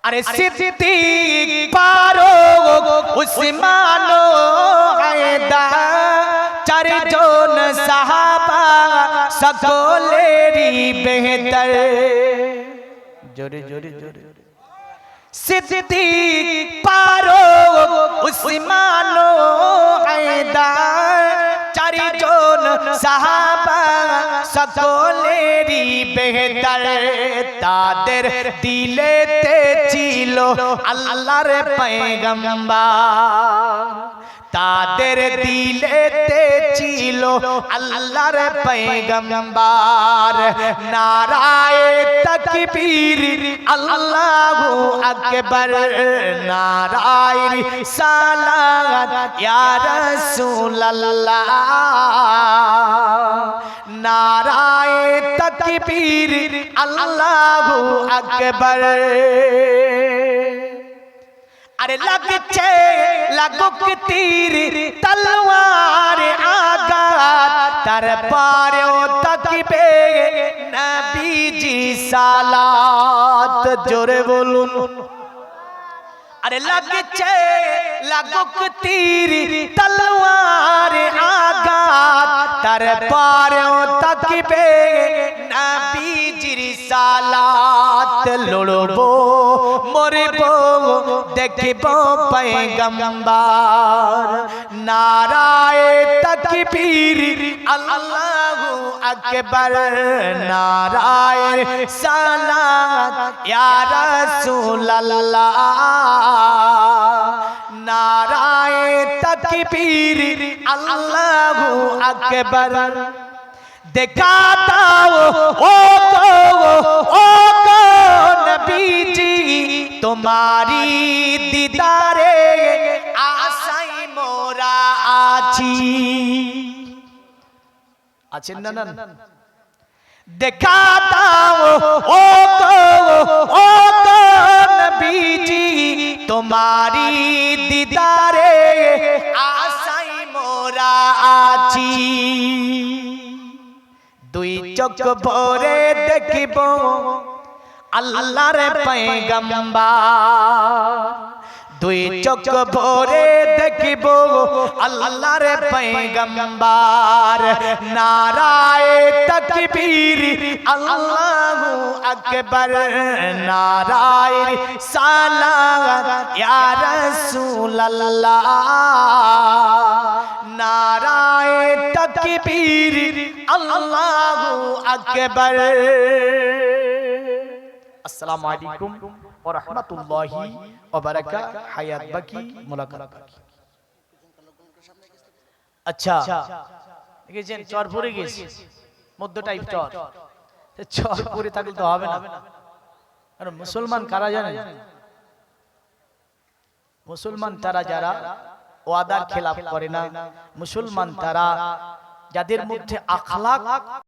अरे सिद्दीक फारूक उस्मान चारजन साहबा सकलेरी बेहतर जोरे जोरे जोरे सिद्दीक फारूक उस्मान चारजन साहबा सकलेरी बेहतर ताদের দিলেতে ছিল আল্লাহর পয়গম্বর তাদের দিলেতে ছিল আল্লাহর পয়গম্বর নারায়ে তাকবীর আল্লাহু আকবার নারায়ে রিসালাত ইয়া রাসূলুল্লাহ নারায়ে তাকবীর আল্লাহু আকবার अरे लगचे लगुक तीर तलवार आगात तर पारो तकबे नबी जी सालात जोरे बोलून अरे लगचे लगुक तीर तलवार आगात तर पारो तकबे नबी जी सालात लड़बो मरबो देखबो पैगंबर नाराए तकबीर अल्लाहु अकबर नाराए सलात या रसूलल्लाह नाराए तकबीर अल्लाहु अकबर दिखाता ओ नबी जी तुम्हारी दीदारे आशाई मोरा आछी আছেন না না দেখাতা ও নবী জি তোমারি দিদারে আশাই মোরা আছি দুই চোখ ভরে দেখিব আল্লাহর পয়গম্বর দুই চোখ ভরে দেখিব আল্লাহর পয়গম্বর নারায়ে তাকবীর আল্লাহু আকবার নারায়ে সালাত ইয়া রাসূলুল্লাহ নারায়ে তাকবীর আল্লাহু আকবার আসসালামু আলাইকুম ওয়া রাহমাতুল্লাহি ওয়া বারাকাতুহু হায়াত বাকি মুলাকাত বাকি আচ্ছা দেখেন চর পড়ে গেছে মধ্য টাইপ চর চর পড়ে থাকলে তো হবে না আর মুসলমান কারা জানেন মুসলমান তারা যারা ওয়াদার খেলাফ করে না মুসলমান তারা যাদের মধ্যে আখলাক